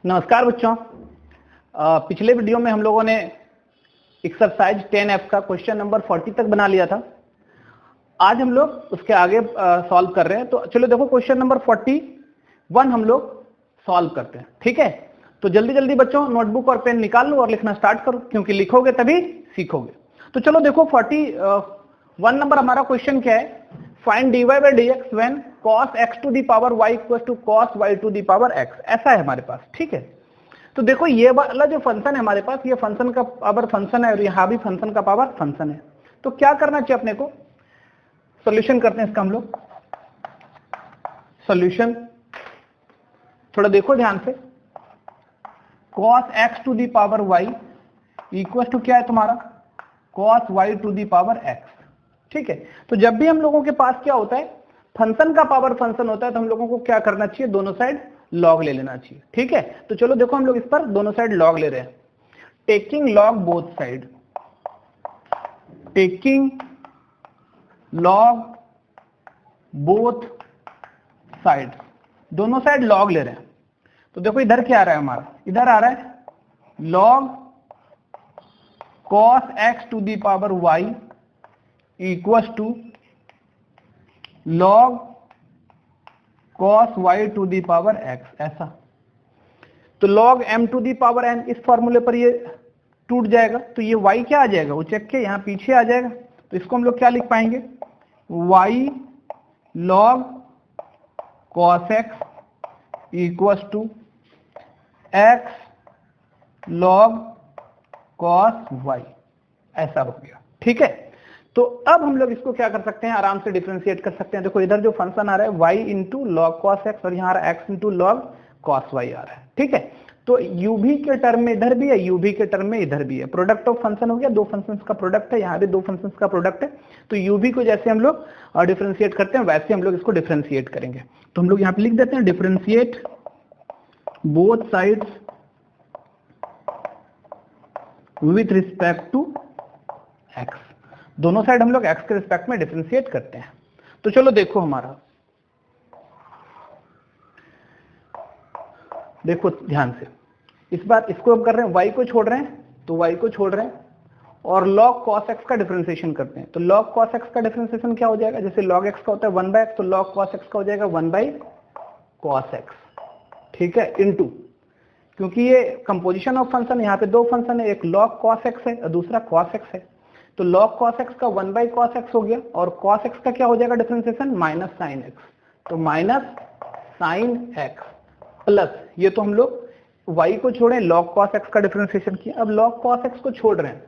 नमस्कार बच्चों। पिछले वीडियो में हम लोगों ने एक्सरसाइज 10F का क्वेश्चन नंबर 40 तक बना लिया था। आज हम लोग उसके आगे सॉल्व कर रहे हैं। तो चलो देखो क्वेश्चन नंबर 41 हम लोग सॉल्व करते हैं। ठीक है, तो जल्दी जल्दी बच्चों नोटबुक और पेन निकाल लो और लिखना स्टार्ट करो, क्योंकि लिखोगे तभी सीखोगे। तो चलो देखो 41 नंबर हमारा क्वेश्चन क्या है, find dy by dx when cos x to the power y equals to cos y to the power x। ऐसा है हमारे पास। ठीक है, तो देखो ये वाला जो फंक्शन है हमारे पास, ये फंक्शन का पावर फंक्शन है और यहाँ भी फंक्शन का पावर फंक्शन है। तो क्या करना चाहिए अपने को, सॉल्यूशन करते हैं इसका हम लोग। सॉल्यूशन थोड़ा देखो ध्यान से। cos x to the power y equal to क्या है तुम्हारा, cos y to the power x। ठीक है, तो जब भी हम लोगों के पास क्या होता है, फंक्शन का पावर फंक्शन होता है, तो हम लोगों को क्या करना चाहिए, दोनों साइड लॉग ले लेना चाहिए। ठीक है, तो चलो देखो हम लोग इस पर दोनों साइड लॉग ले रहे हैं। Taking log both side, taking log both side, दोनों साइड लॉग ले रहे हैं। तो देखो इधर क्या आ रहा है हमारा, इधर आ रहा है log cos x to the power y equal to log cos y to the power x। ऐसा तो log m to the power n, इस फॉर्मूले पर ये टूट जाएगा, तो ये y क्या आ जाएगा, उचक के यहाँ पीछे आ जाएगा। तो इसको हम लोग क्या लिख पाएंगे, y log cos x equal to x log cos y। ऐसा हो गया। ठीक है, तो अब हम लोग इसको क्या कर सकते हैं, आराम से डिफरेंशिएट कर सकते हैं। देखो इधर जो फंक्शन आ रहा है y into log cos x और यहाँ आ रहा है x into log cos y आ रहा है। ठीक है, तो u भी के टर्म में इधर भी है, u भी के टर्म में इधर भी है। प्रोडक्ट ऑफ फंक्शन हो गया, दो फंक्शंस का प्रोडक्ट है, यहाँ भी दो फंक्शंस का प्रोडक्ट है। तो u भी को जैसे हम लोग डिफरेंशिएट करते हैं वैसे हम लोग इसको डिफरेंशिएट करेंगे। तो हम लोग यहाँ पे लिख देते हैं differentiate both sides with respect to x। दोनों साइड हम लोग x के रिस्पेक्ट में डिफरेंशिएट करते हैं। तो चलो देखो हमारा, देखो ध्यान से, इस बार इसको हम कर रहे हैं, y को छोड़ रहे हैं, तो y को छोड़ रहे हैं और log cos x का डिफरेंशिएशन करते हैं। तो log cos x का डिफरेंशिएशन क्या हो जाएगा, जैसे log x का होता है 1/x, तो log cos x का हो जाएगा 1/cos x। ठीक है, इनटू, क्योंकि ये कंपोजिशन ऑफ फंक्शन, यहाँ पे दो फंक्शन है, एक log cos x है और दूसरा cos x है। तो log cos x का 1/cos x हो गया और cos x का क्या हो जाएगा डिफरेंशिएशन, माइनस साइन x। तो माइनस साइन x प्लस, ये तो हम लोग y को छोड़े, log cos x का डिफरेंशिएशन किया। अब log cos x को छोड़ रहे हैं,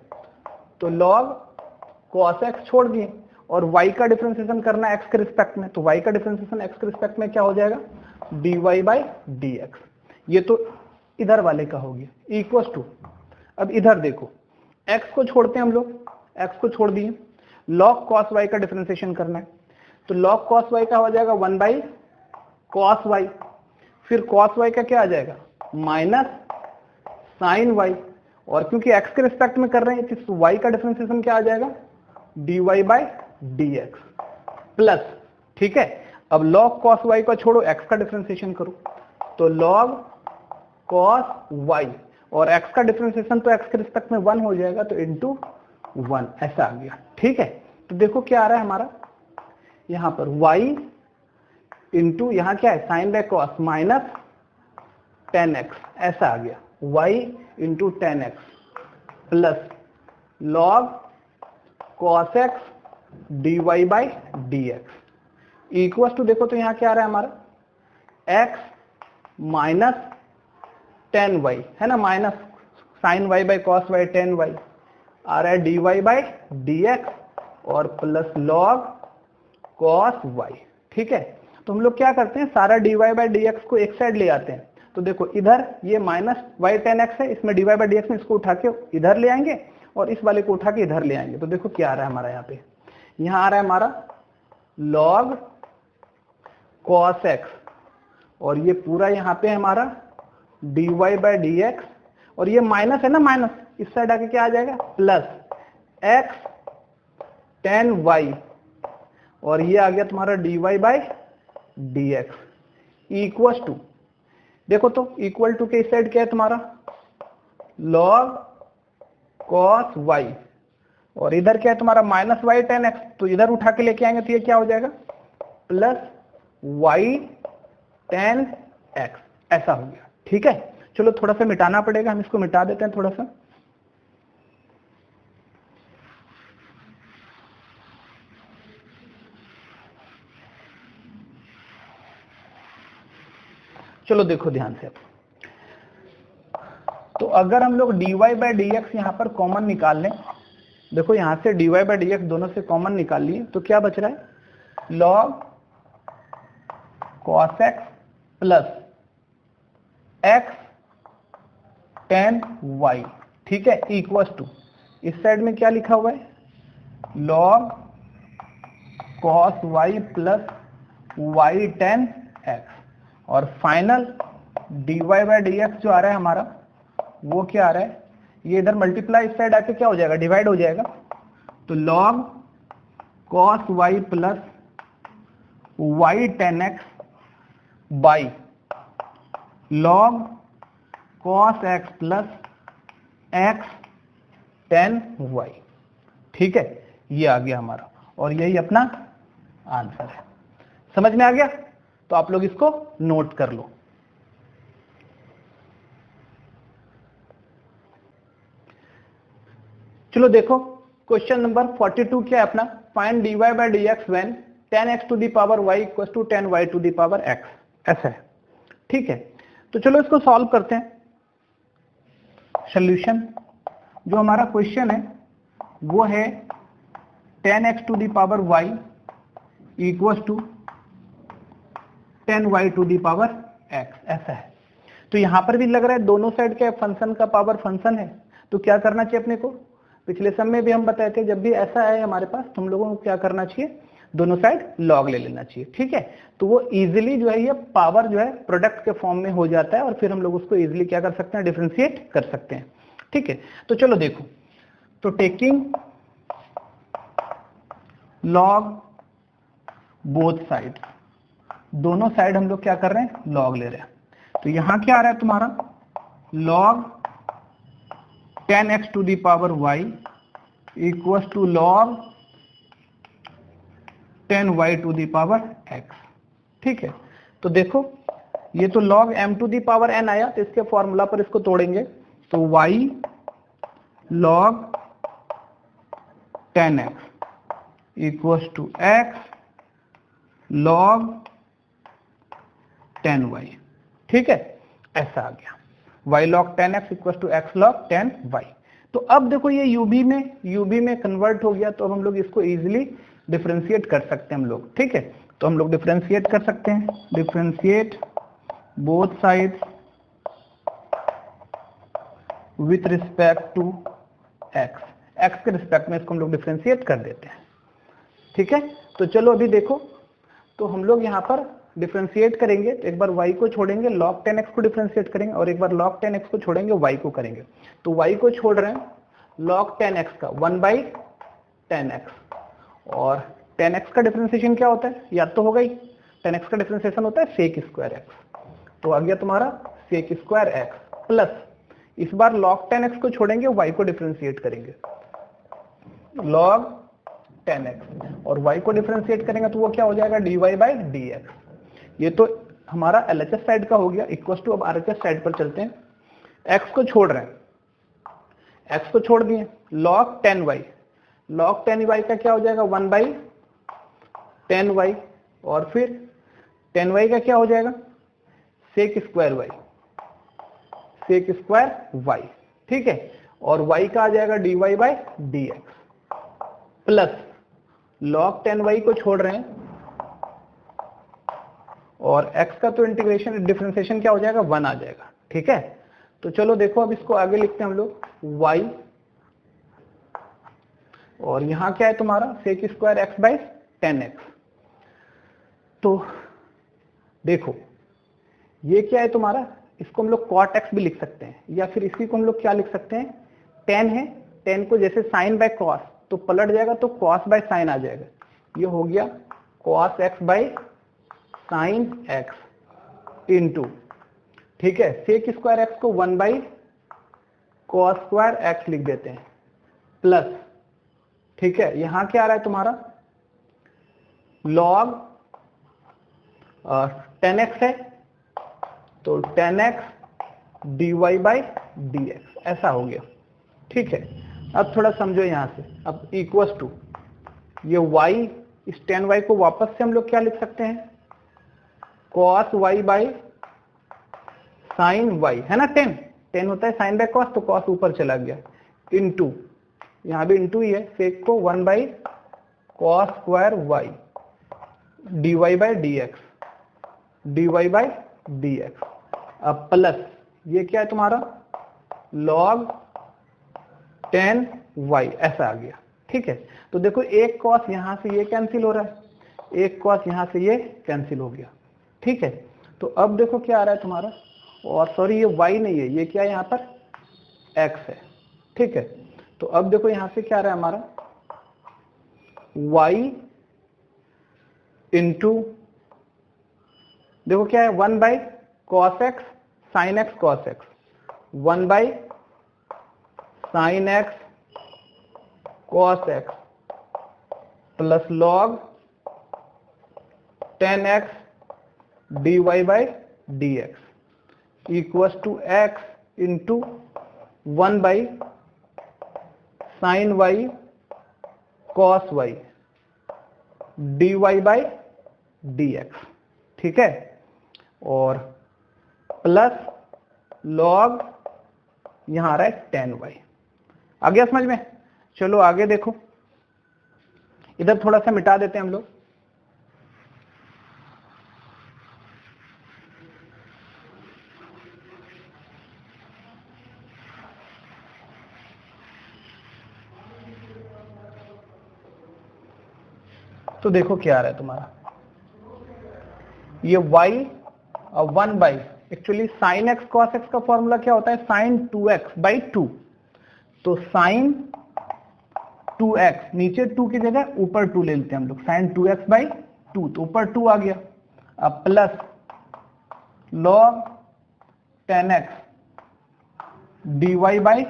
तो log cos x छोड़ दिए और y का डिफरेंशिएशन करना है x के रिस्पेक्ट में। तो y का डिफरेंशिएशन x के रिस्पेक्ट में क्या हो जाएगा, dy/dx। ये तो इधर वाले का हो गया इक्वल टू, अब इधर देखो x को छोड़ते हैं हम लोग, x को छोड़ दिए, log cos y का डिफरेंशिएशन करना है। तो log cos y का हो जाएगा 1/cos y, फिर cos y का क्या आ जाएगा, माइनस साइन y, और क्योंकि x के रिस्पेक्ट में कर रहे हैं तो y का डिफरेंशिएशन क्या आ जाएगा, dy/dx प्लस। ठीक है, अब log cos y को छोड़ो, x का डिफरेंशिएशन करो, तो log cos y और x का डिफरेंशिएशन तो x के रिस्पेक्ट में 1 हो जाएगा, तो इंटू 1 ऐसा आ गया। ठीक है, तो देखो क्या आ रहा है हमारा, यहाँ पर y इंटू यहाँ क्या है sign by cos minus 10x, ऐसा आ गया, y into 10x plus log cos x dy/dx equal to, देखो तो यहाँ क्या आ रहा है हमारा x माइनस 10y है ना, minus sine y by cos y 10y आ रहा है dy/dx और प्लस log cos y। ठीक है, तो हम लोग क्या करते हैं, सारा dy/dx को एक साइड ले आते हैं। तो देखो इधर ये माइनस y 10x है, इसमें dy/dx में इसको उठा के इधर ले आएंगे और इस वाले को उठा के इधर ले आएंगे। तो देखो क्या आ रहा है हमारा, यहाँ पे यहाँ आ रहा है हमारा log cos x और ये पूरा यहाँ पे हमारा dy/dx और ये माइनस है ना, माइनस इस साइड आके क्या आ जाएगा, प्लस x tan y और ये आ गया तुम्हारा dy/dx इक्वल टू देखो तो इक्वल टू के इस साइड क्या है तुम्हारा, log cos y, और इधर क्या है तुम्हारा माइनस वाई टेन एक्स, तो इधर उठा के लेके आएंगे तो ये क्या हो जाएगा प्लस वाई टेन एक्स, ऐसा हो गया। ठीक है, चलो थोड़ा सा मिटाना पड़ेगा, हम इसको मिटा देते हैं थोड़ा सा। चलो देखो ध्यान से, तो अगर हम लोग dy बाई डी एक्स यहां पर कॉमन निकाल लें, देखो यहां से dy बाई डी एक्स दोनों से कॉमन निकाल लिए, तो क्या बच रहा है log cos x plus x tan y। ठीक है, इक्वल टू इस साइड में क्या लिखा हुआ है log cos y plus y tan x, और final dy by d x जो आ रहा है हमारा वो क्या आ रहा है, ये इधर मल्टीप्लाई इस साइड आके क्या हो जाएगा डिवाइड हो जाएगा, तो log cos y plus y tan x by log cos x plus x tan y। ठीक है, ये आ गया हमारा, और यही अपना आंसर है। समझ में आ गया, तो आप लोग इसको नोट कर लो। चलो देखो क्वेश्चन नंबर 42 क्या है अपना, find dy by d x when tan x to the power y equal to tan y to the power x, ऐसा है। ठीक है, तो चलो इसको सॉल्व करते हैं। सॉल्यूशन जो हमारा क्वेश्चन है वो है tan x to the power y equal to tan y to the power x, ऐसा है। तो यहां पर भी लग रहा है दोनों साइड के फंक्शन का पावर फंक्शन है, तो क्या करना चाहिए अपने को, पिछले सम में भी हम बताए थे जब भी ऐसा है हमारे पास तो हम लोगों को क्या करना चाहिए, दोनों साइड लॉग ले लेना चाहिए। ठीक है, तो वो इजीली जो है ये पावर जो है प्रोडक्ट के फॉर्म में हो जाता है, और फिर हम लोग उसको इजीली क्या कर सकते हैं, डिफरेंशिएट कर सकते हैं। ठीक है, तो चलो देखो, तो टेकिंग लॉग बोथ साइड, दोनों साइड हम लोग क्या कर रहे हैं लॉग ले रहे हैं, तो यहां क्या आ रहा है तुम्हारा log tan x to the power y equal to log tan y to the power x। ठीक है, तो देखो ये तो log m to the power n आया, तो इसके फॉर्मूला पर इसको तोड़ेंगे, तो y log tan x equal to x log tan y। ठीक है, ऐसा आ गया y log tan x equal to x log tan y। तो अब देखो ये यूबी में कन्वर्ट हो गया, तो अब हम लोग इसको इजीली डिफरेंशिएट कर सकते हैं हम लोग। ठीक है, तो हम लोग डिफरेंशिएट कर सकते हैं, differentiate both sides with respect to x के रिस्पेक्ट में इसको हम लोग डिफरेंशिएट कर देते हैं। ठीक है, तो चलो अभी देखो, तो हम लोग यहाँ पर डिफरेंशिएट करेंगे, तो एक बार y को छोड़ेंगे log tan x को डिफरेंशिएट करेंगे, और एक बार log tan x को छोड़ेंगे y को करेंगे। तो y को छोड़ रहे हैं log tan x का 1 बाई tan x, और tan x का डिफरेंशिएशन क्या होता है, याद तो होगा ही, tan x का डिफरेंशिएशन होता है sec स्क्वायर x, तो आ गया तुम्हारा sec स्क्वायर x प्लस इस बार log tan x को छोड़ेंगे, y को डिफरेंशिएट करेंगे log tan x, और y को डिफरेंशिएट करेंगे तो वो क्या हो जाएगा dy बाई डी एक्स। ये तो हमारा LHS साइड का हो गया, इक्वल टू अब RHS साइड पर चलते हैं। x को छोड़ रहे हैं, x को छोड़ दिए, log tan y का क्या हो जाएगा 1 बाई tan y, और फिर tan y का क्या हो जाएगा sec स्क्वायर y। ठीक है, और y का आ जाएगा dy by d x plus log tan y को छोड़ रहे हैं, और x का तो इंटीग्रेशन डिफरेंशिएशन क्या हो जाएगा 1 आ जाएगा। ठीक है, तो चलो देखो अब इसको आगे लिखते हैं हम लोग y, और यहां क्या है तुम्हारा sec square x by tan x। तो देखो ये क्या है तुम्हारा, इसको हम लोग cot x भी लिख सकते हैं, या फिर इसी को हम लोग क्या लिख सकते हैं, tan है, tan को जैसे sin बाय cos तो पलट जाएगा तो cos बाय sin आ जाएगा, ये हो गया cos x by sin x into ठीक है, सेक स्क्वायर एक्स को 1 बाई कॉस स्क्वायर एक्स लिख देते हैं प्लस, ठीक है, यहां क्या आ रहा है तुम्हारा लॉग 10x है तो 10x dy बाई dx ऐसा हो गया। ठीक है, अब थोड़ा समझो यहां से, अब इक्वल्स टू ये y, इस 10y को वापस से हम लोग क्या लिख सकते हैं cos y by sine y, है ना, 10 होता है साइन बाय कॉस, तो कॉस ऊपर चला गया, इनटू यहां भी इनटू ही है, सेक को 1 by cos square y dy by dx, dy by dx, अब प्लस ये क्या है तुम्हारा log 10y ऐसा आ गया। ठीक है, तो देखो एक कॉस यहां से ये कैंसिल हो रहा है, एक कॉस यहां से ये कैंसिल हो गया। ठीक है, तो अब देखो क्या आ रहा है तुम्हारा, और सॉरी ये y नहीं है, ये क्या है यहां पर x है। ठीक है, तो अब देखो यहां से क्या आ रहा है हमारा y इंटू, देखो क्या है 1 by cos x sine x cos x, 1 by sine x cos x plus log 10x dy by dx equals to x into 1 by sine y cos y dy by dx। ठीक है, और plus log यहां आ रहा है 10y। आ गया समझ में? चलो आगे देखो, इधर थोड़ा सा मिटा देते हैं हम लोग। तो देखो क्या आ रहा है तुम्हारा, ये y और 1 by, actually sign x cos x का फॉर्मूला क्या होता है साइन 2x बाई 2, तो साइन 2x नीचे 2 की जगह ऊपर 2 ले लेते हैं हम लोग, साइन 2x बाई 2, तो ऊपर 2 आ गया, अब plus log 10x dy by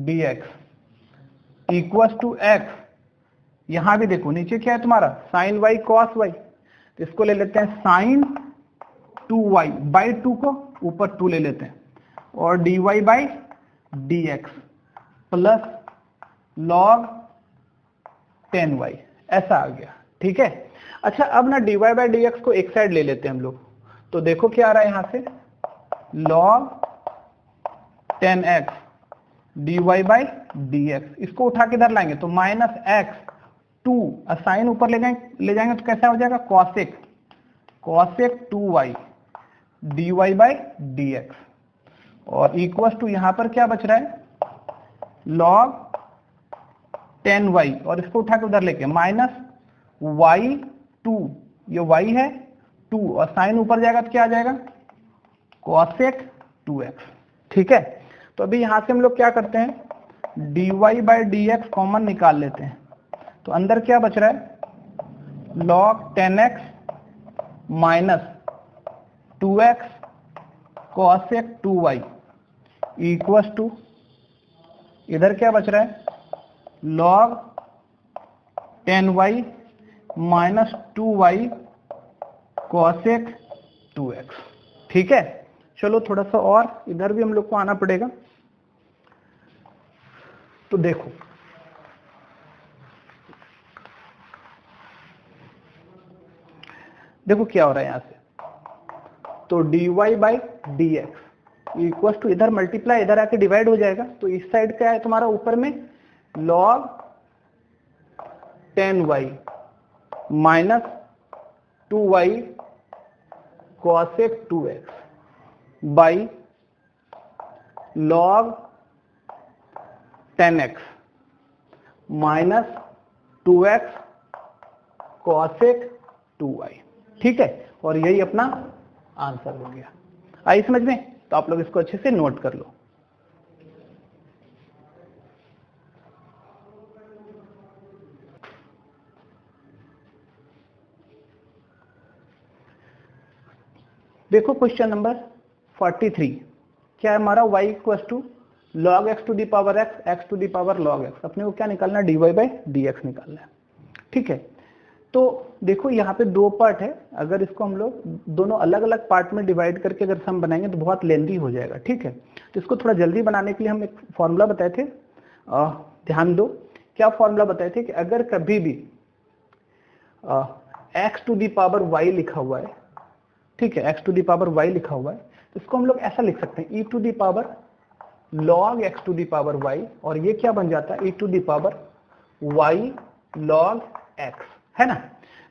dx equals to x, यहां भी देखो नीचे क्या है तुम्हारा साइन y कॉस y, तो इसको ले लेते हैं साइन 2y बाई 2 को ऊपर 2 ले लेते हैं, और dy by dx plus log 10y ऐसा आ गया। ठीक है, अच्छा अब ना dy बाई dx को एक साइड ले लेते हैं हम लोग, तो देखो क्या आ रहा है यहां से log 10x dy by dx, इसको उठा के इधर लाएंगे तो माइनस एक्स 2, साइन ऊपर ले जाएंगे तो कैसा हो जाएगा cosec 2y dy by dx, और इक्वल टू यहां पर क्या बच रहा है log 10y, और इसको उठा के उधर लेके माइनस y2, ये y है 2, और साइन ऊपर जाएगा तो क्या आ जाएगा cosec 2x। ठीक है, तो अभी यहां से हम लोग क्या करते हैं dy बाई dx कॉमन निकाल लेते हैं, तो अंदर क्या बच रहा है log 10x minus 2x cosec 2y equals to इधर क्या बच रहा है log 10y minus 2y cosec 2x। ठीक है, चलो थोड़ा सा और इधर भी हम लोग को आना पड़ेगा। तो देखो देखो क्या हो रहा है यहां से, तो dy by dx equal to इधर मल्टीप्लाई इधर आके डिवाइड हो जाएगा, तो इस साइड क्या है तुम्हारा ऊपर में log 10y minus 2y cosec 2x by log 10x minus 2x cosec 2y। ठीक है, और यही अपना आंसर हो गया। आई समझ में? तो आप लोग इसको अच्छे से नोट कर लो। देखो क्वेश्चन नंबर 43 क्या है हमारा y equal to log x to the power x, x to the power log x। अपने को क्या निकालना है, dy बाई dx निकालना है। ठीक है, तो देखो यहाँ पे दो पार्ट है, अगर इसको हम लोग दोनों अलग अलग पार्ट में डिवाइड करके अगर सम बनाएंगे तो बहुत लेंथी हो जाएगा। ठीक है, तो इसको थोड़ा जल्दी बनाने के लिए हम एक फॉर्मूला बताए थे, ध्यान दो। क्या फॉर्मूला बताए थे कि अगर कभी भी x to the power y लिखा हुआ है, ठीक है, x to the power y लिखा हुआ है, तो इसको हम लोग ऐसा लिख सकते हैं e to the power log x to the power y, और ये क्या बन जाता है e to the power y log x, है ना।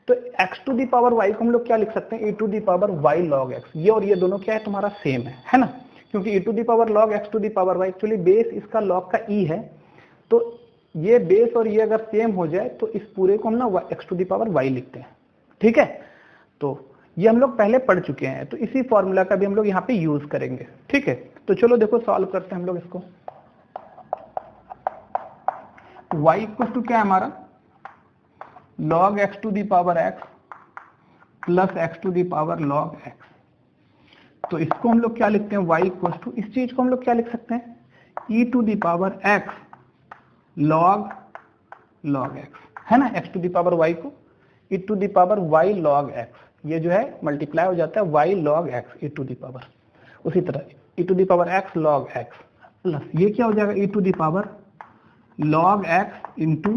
तो x to the power y को हम लोग क्या लिख सकते हैं, e to the power y log x। ये और ये दोनों क्या है तुम्हारा सेम है ना, क्योंकि e to the power log x to the power y, actually base इसका log का e है, तो ये बेस और ये अगर सेम हो जाए तो इस पूरे को हम ना x to the power y लिखते हैं। ठीक है, तो ये हम लोग पहले पढ़ चुके हैं, तो इसी फॉर्मूला का भी हम लोग यहाँ पे यूज करेंगे। ठीक है, तो चलो देखो सॉल्व करते हैं हम लोग इसको। y इक्वल टू क्या है हमारा, log x to the power x plus x to the power log x। तो इसको हम लोग क्या लिखते हैं, y इक्वल टू, इस चीज को हम लोग क्या लिख सकते हैं, e to the power x log x, है ना। x to the power y को e to the power y log x, ये जो है मल्टीप्लाई हो जाता है y log x e to the power, उसी तरह e to the power x log x plus ये क्या हो जाएगा e to the power log x into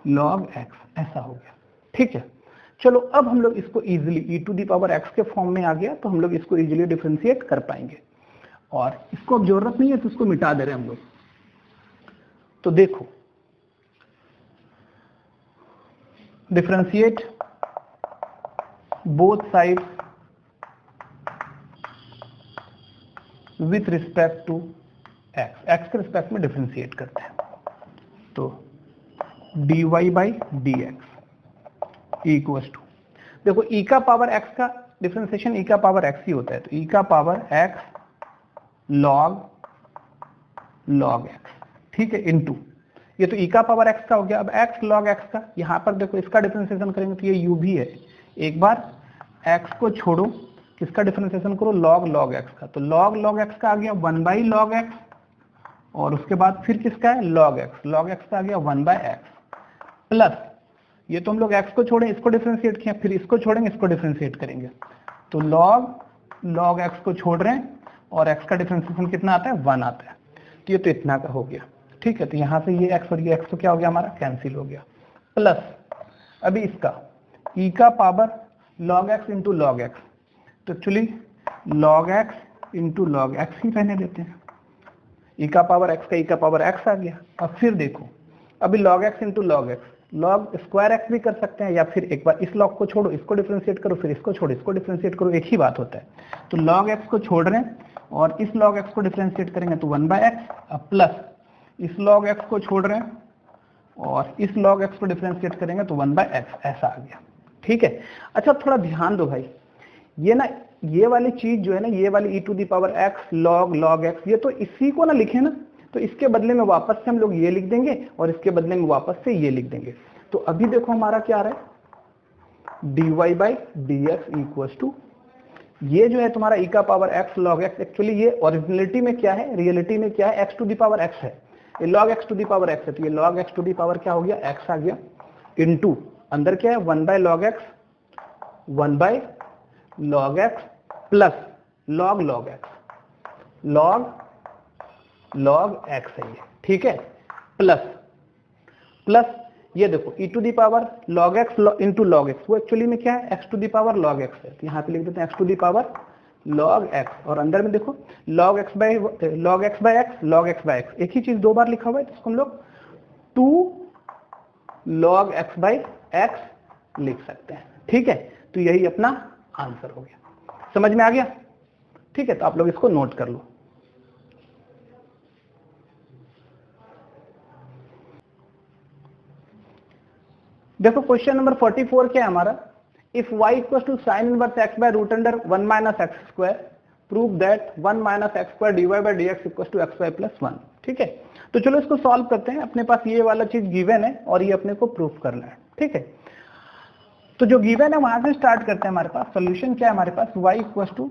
log x, ऐसा हो गया। ठीक है, चलो अब हम लोग इसको easily e to the power x के फॉर्म में आ गया, तो हम लोग इसको इजीली डिफरेंशिएट कर पाएंगे, और इसको अब जरूरत नहीं है तो इसको मिटा दे रहे हैं हम लोग। तो देखो, differentiate both side with respect to x के रिस्पेक्ट में डिफरेंशिएट करते हैं। तो dy by d x equal to, देखो e का पावर x का डिफरेंशिएशन e का पावर x ही होता है, तो e का पावर x log x, ठीक है, इनटू ये तो e का पावर x का हो गया। अब x log x का, यहाँ पर देखो इसका डिफरेंशिएशन करेंगे तो ये u भी है, एक बार x को छोड़ो, किसका डिफरेंशिएशन करो, log x का, तो log x का आ गया 1 बाई log x, और उसके बाद फिर किसका है, log x का आ गया 1 बाई x प्लस ये तो हम लोग x को छोड़े, इसको डिफरेंशिएट किया, फिर इसको छोड़ेंगे, इसको डिफरेंशिएट करेंगे, तो log x को छोड़ रहे हैं और x का डिफरेंशिएशन कितना आता है, 1 आता है, तो ये तो इतना का हो गया। ठीक है, तो यहाँ से ये x और ये x तो क्या हो गया हमारा, कैंसिल हो गया, प्लस अभी इसका e का power log x into log x, तो actually log x into log x ही रहने देते हैं, e का पावर x का e का पावर x आ गया। अब फिर देखो, अभी log x into log x, log square x भी कर सकते हैं, या फिर एक बार इस log को छोड़ो, इसको डिफरेंशिएट करो, फिर इसको छोड़ो, इसको डिफरेंशिएट करो, एक ही बात होता है। तो log x को छोड़ रहे हैं और इस log x को डिफरेंशिएट करेंगे तो 1 बाई x, अब प्लस इस log x को छोड़ रहे हैं और इस log x को डिफरेंशिएट करेंगे तो 1 बाई x, ऐसा आ गया। ठीक है, अच्छा थोड़ा ध्यान दो भाई, ये ना ये वाली चीज जो है ना, ये वाली e to the power x log x, ये तो इसी को ना लिखे ना, तो इसके बदले में वापस से हम लोग ये लिख देंगे और इसके बदले में वापस से ये लिख देंगे। तो अभी देखो हमारा क्या आ रहा है, dy by d x equal to, ये जो है तुम्हारा e का power x log x, actually ये ओरिजिनलिटी में क्या है, रियलिटी में क्या है, x to the power x है, ये log x to the power x है, तो ये log x to the power क्या हो गया, x आ गया, इनटू अंदर क्या है 1 by log x, 1 by log x plus log x, log x है ये, ठीक है, प्लस ये देखो e to the power log x into log x, वो एक्चुअली में क्या है, x to the power log x है, तो यहाँ पे लिख देते हैं x to the power log x, और अंदर में देखो log x बाई x, एक ही चीज दो बार लिखा हुआ है, तो इसको हम लोग 2 log x बाई x लिख सकते हैं। ठीक है, तो यही अपना आंसर हो गया, समझ में आ गया। ठीक है, तो आप लोग इसको नोट कर लो। देखो क्वेश्चन नंबर 44 क्या है हमारा, if y equal to sine inverse x by root under 1 minus x square, prove that 1 minus x square dy by dx equal to x y plus 1। ठीक है, तो चलो इसको सॉल्व करते हैं, अपने पास ये वाला चीज गिवन है और ये अपने को प्रूफ करना है। ठीक है, तो जो गिवन है वहां से स्टार्ट करते हैं। हमारे पास सोल्यूशन क्या है, हमारे पास y equal to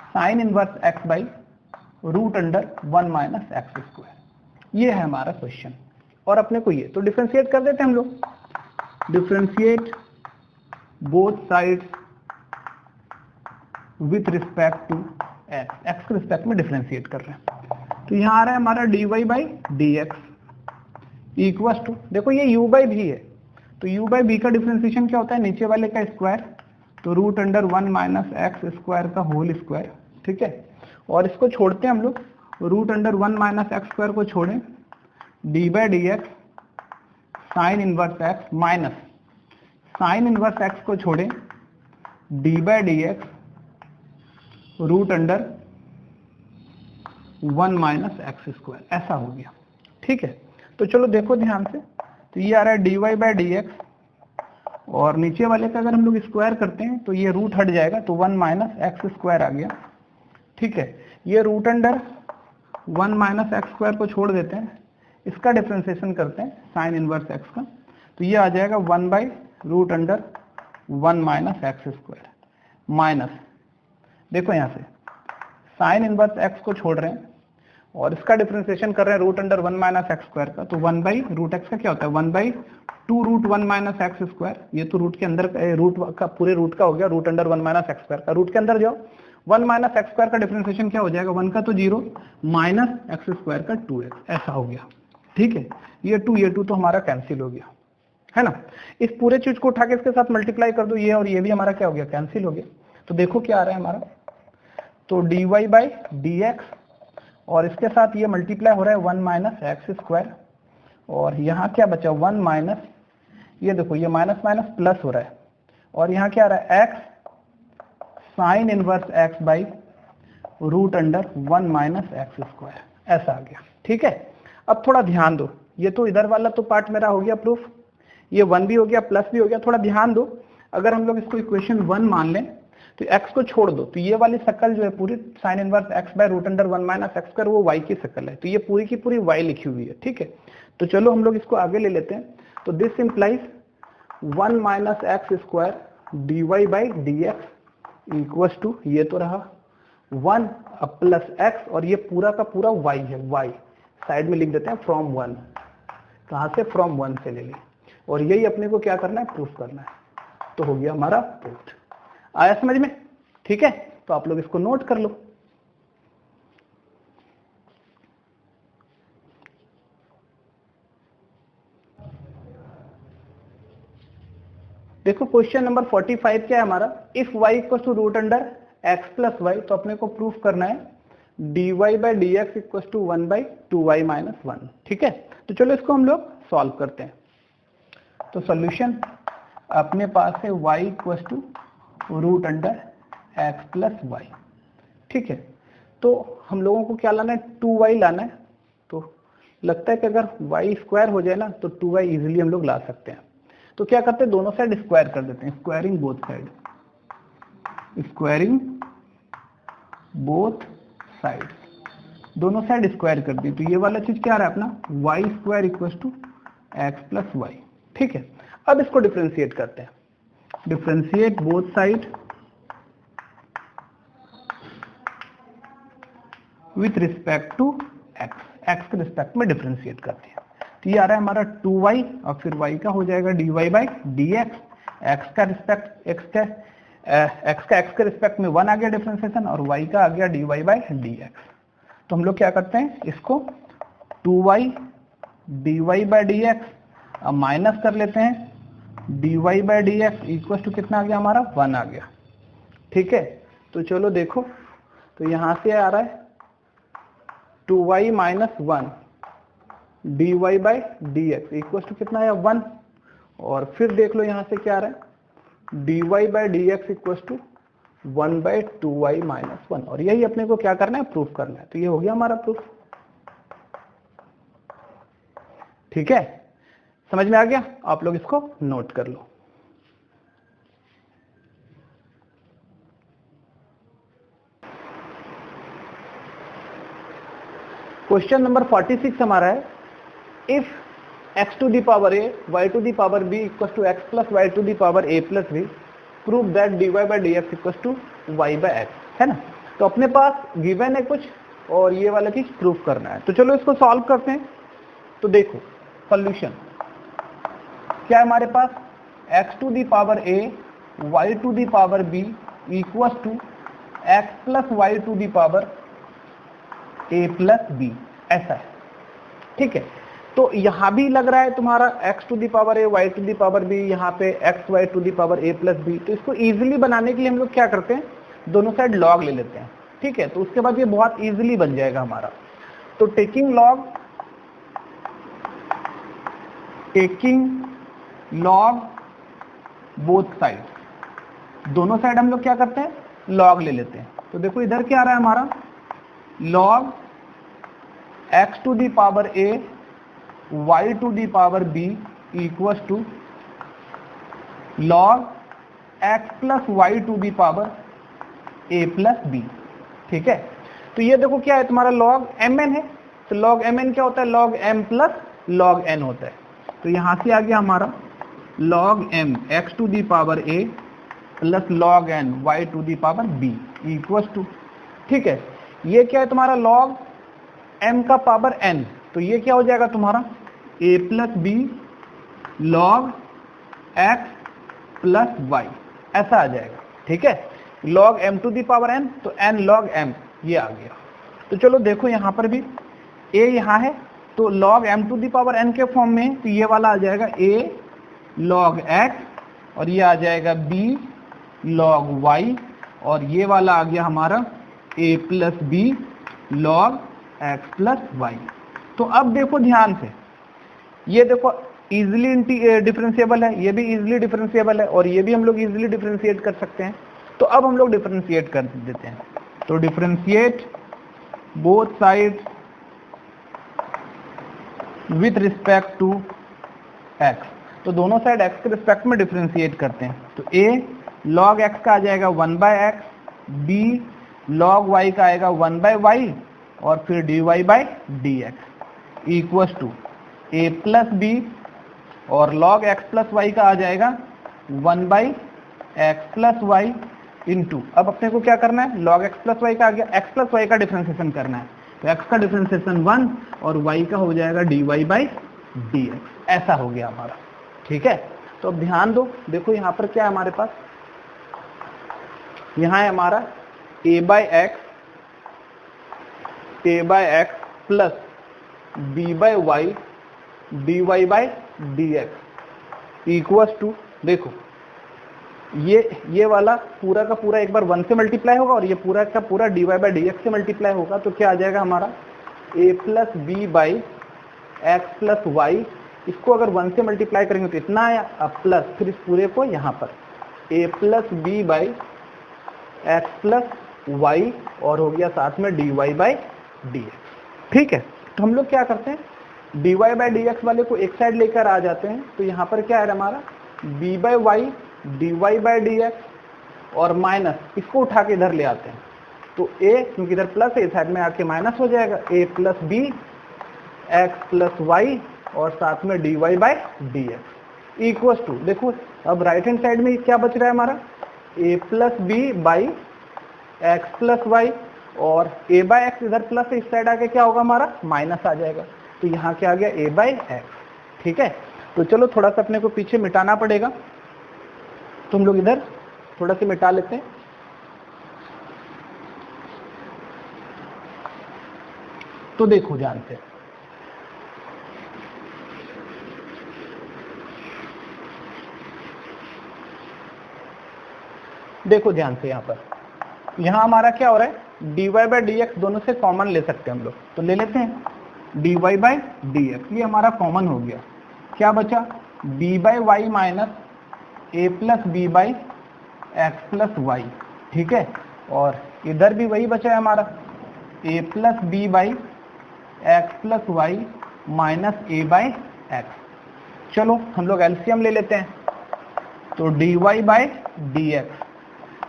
sine inverse x by root under 1 minus x square. ये है हमारा क्वेश्चन और अपने को ये तो डिफरेंशिएट कर देते हैं हम लोग, differentiate both sides with respect to x, x के रिस्पेक्ट में डिफरेंशिएट कर रहे हैं। तो यहाँ आ रहा है हमारा dy by d x equal to, देखो ये u बाई भी है, तो u बाई बी का डिफरेंशिएशन क्या होता है, नीचे वाले का स्क्वायर, तो root under 1 minus x square का होल स्क्वायर, ठीक है। और इसको छोड़ते हैं हम लोग, root under 1 minus x square को छोड़ें, d by d x sine inverse x minus sine inverse x को छोड़ें, d by d x root under 1 minus x square, ऐसा हो गया, ठीक है। तो चलो देखो ध्यान से, तो ये आ रहा है d y by d x और नीचे वाले का अगर हम लोग स्क्वायर करते हैं तो ये रूट हट जाएगा, तो 1 माइनस एक्स स्क्वायर आ गया, ठीक है। ये root under 1 minus x square को छोड़ देते हैं, इसका डिफरेंशिएशन करते हैं साइन इनवर्स एक्स का, तो ये आ जाएगा 1 by root under 1 minus x square minus, देखो यहाँ से साइन इनवर्स एक्स को छोड़ रहे हैं और इसका डिफरेंशिएशन कर रहे हैं root under 1 minus x square का, तो 1 बाई रूट एक्स का क्या होता है 1 by 2 root 1 minus x square, ये तो रूट के अंदर रूट का पूरे रूट का हो गया, root under 1 minus x square का, रूट के अंदर जाओ 1 माइनस एक्स स्क्वायर का डिफरेंशिएशन क्या हो जाएगा, 1 का तो 0 माइनस एक्स स्क्वायर का 2x, ऐसा हो गया, ठीक है। ये 2 तो हमारा कैंसिल हो गया, है ना। इस पूरे चीज को उठा के इसके साथ मल्टीप्लाई कर दो, ये और ये भी हमारा क्या हो गया, कैंसिल हो गया। तो देखो क्या आ रहा है हमारा, तो dy बाई डी एक्स और इसके साथ ये मल्टीप्लाई हो रहा है 1 माइनस एक्स स्क्वायर, और यहाँ क्या बचा 1 माइनस, ये देखो ये माइनस माइनस प्लस हो रहा है, और यहाँ क्या आ रहा है x sine inverse x by root under 1 minus x square, ऐसा आ गया, ठीक है। अब थोड़ा ध्यान दो, ये तो इधर वाला तो पार्ट मेरा हो गया प्रूफ, ये 1 भी हो गया प्लस भी हो गया, थोड़ा ध्यान दो, अगर हम लोग इसको इक्वेशन 1 मान लें तो x को छोड़ दो, तो ये वाली शक्ल जो है पूरी sine inverse x by root under 1 minus x square, वो y की शक्ल है, तो ये पूरी की पूरी y लिखी हुई है, ठीक है। तो चलो हम लोग इसको आगे ले लेते हैं, तो this implies 1 minus x square d y by d x equal to, ये तो रहा 1 प्लस एक्स और ये पूरा का पूरा y है, y साइड में लिख देते हैं फ्रॉम 1, कहाँ से फ्रॉम 1 से ले ली, और यही अपने को क्या करना है, प्रूफ करना है, तो हो गया हमारा प्रूफ। आया समझ में, ठीक है। तो आप लोग इसको नोट कर लो। देखो क्वेश्चन नंबर 45 क्या है हमारा, if y equal to root under x plus y, तो अपने को प्रूफ करना है dy by d x equal to 1 by 2y minus 1, ठीक है। तो चलो इसको हम लोग सॉल्व करते हैं। तो सॉल्यूशन अपने पास है y equal to root under x plus y, ठीक है। तो हम लोगों को क्या लाना है, 2y लाना है, तो लगता है कि अगर y स्क्वायर हो जाए ना तो 2y इजीली हम लोग ला सकते हैं। तो क्या करते हैं, दोनों साइड स्क्वायर कर देते हैं, squaring both side, squaring both side, दोनों साइड स्क्वायर कर दी, तो ये वाला चीज क्या आ रहा है अपना y square equal to x plus y, ठीक है। अब इसको डिफरेंशिएट करते हैं, differentiate both side with respect to x, x के रिस्पेक्ट में डिफरेंशिएट करते हैं। तो ये आ रहा है हमारा 2y और फिर y का हो जाएगा dy by d x, x का रिस्पेक्ट एक्स के रिस्पेक्ट में 1 आ गया डिफरेंशिएशन, और y का आ गया dy बाई डी एक्स। तो हम लोग क्या करते हैं, इसको 2y dy by d x minus कर लेते हैं, dy by d x equal to कितना आ गया हमारा 1 आ गया, ठीक है। तो चलो देखो, तो यहां से आ रहा है 2y minus 1 dy by d x equal to कितना है 1, और फिर देख लो यहां से क्या आ रहा है dy by d x equal to 1 by 2y minus 1, और यही अपने को क्या करना है, प्रूफ करना है। तो ये हो गया हमारा प्रूफ, ठीक है। समझ में आ गया, आप लोग इसको नोट कर लो। क्वेश्चन नंबर 46 हमारा है, if x to the power a y to the power b equal to x plus y to the power a plus b, prove that dy by d x equal to y by x, है ना। तो अपने पास given है कुछ और ये वाला चीज प्रूफ करना है। तो चलो इसको सॉल्व करते हैं। तो देखो सॉल्यूशन क्या है हमारे पास, x to the power a y to the power b equal to x plus y to the power a plus b, ऐसा है। ठीक है, तो यहां भी लग रहा है तुम्हारा x to the power a y to the power b, यहाँ पे x y to the power a plus b। तो इसको इजीली बनाने के लिए हम लोग क्या करते हैं, दोनों साइड log ले लेते हैं। ठीक है, तो उसके बाद ये बहुत इजीली बन जाएगा हमारा। तो टेकिंग log बोथ साइड, दोनों साइड हम लोग क्या करते हैं, log ले लेते हैं। तो देखो इधर क्या आ रहा है हमारा, log x to the power a y to the power b equal to log x plus y to the power a plus b। ठीक है, तो ये देखो क्या है तुम्हारा log mn है। तो log mn क्या होता है, log m plus log n होता है। तो यहां से आ गया हमारा log m x to the power a plus log n y to the power b equal to, ठीक है, ये क्या है तुम्हारा log m का पावर n। तो ये क्या हो जाएगा तुम्हारा a plus b log x plus y, ऐसा आ जाएगा। ठीक है, log m to the power n, तो n log m ये आ गया। तो चलो देखो यहाँ पर भी a यहाँ है, तो log m to the power n के फॉर्म में, तो ये वाला आ जाएगा a log x और ये आ जाएगा b log y और ये वाला आ गया हमारा a plus b log x plus y। तो अब देखो ध्यान से, ये देखो इजिली डिफरेंशिएबल है, ये भी इजिली डिफरेंशिएबल है और ये भी हम लोग इजिली डिफरेंशिएट कर सकते हैं। तो अब हम लोग डिफरेंशिएट कर देते हैं। तो differentiate both side with respect to x, तो दोनों साइड x के रिस्पेक्ट में डिफरेंशिएट करते हैं। तो a log x का आ जाएगा 1/x, b log y का आएगा 1/y और फिर dy by dx equal to a plus b और log x प्लस y का आ जाएगा 1/x प्लस y इंटू, अब अपने को क्या करना है, log x प्लस y का आ गया, x प्लस y का डिफरेंशिएशन करना है। तो x का डिफरेंशिएशन 1 और y का हो जाएगा dy बाई dx, ऐसा हो गया हमारा। ठीक है, तो अब ध्यान दो, देखो यहाँ पर क्या है हमारे पास, यहाँ है हमारा a by x plus b by y dy by dx equal to, देखो ये वाला पूरा का पूरा एक बार 1 से मल्टीप्लाई होगा और ये पूरा का पूरा dy बाई dx से मल्टीप्लाई होगा। तो क्या आ जाएगा हमारा a plus b by x plus y, इसको अगर 1 से मल्टीप्लाई करेंगे तो इतना आया, अब प्लस फिर इस पूरे को यहाँ पर a plus b by x plus y और हो गया साथ में dy बाई dx। ठीक है, तो हम लोग क्या करते हैं, dy बाई dx वाले को एक साइड लेकर आ जाते हैं। तो यहाँ पर क्या है हमारा b by y dy by dx और माइनस इसको उठा के इधर ले आते हैं। तो a क्योंकि इधर प्लस है, इस साइड में आके माइनस हो जाएगा, a plus b x plus y और साथ में dy by dx equal to, देखो अब राइट हैंड साइड में क्या बच रहा है हमारा a plus b by x plus y और a बाई एक्स इधर प्लस है, इस साइड आके क्या होगा हमारा माइनस आ जाएगा। तो यहाँ क्या आ गया a बाई एक्स। ठीक है, तो चलो थोड़ा सा अपने को पीछे मिटाना पड़ेगा, तो हम लोग इधर थोड़ा सा मिटा लेते हैं। तो देखो ध्यान से, देखो ध्यान से, यहाँ पर यहाँ हमारा क्या हो रहा है, dy बाई dx दोनों से कॉमन ले सकते हैं हम लोग, तो ले लेते हैं dy बाई dx, ये हमारा कॉमन हो गया। क्या बचा, b by y minus a plus b by x plus y. ठीक है, और इधर भी वही बचा है हमारा a plus b by x plus y minus a by x. चलो हम लोग एलसीएम ले लेते हैं, तो dy बाई dx,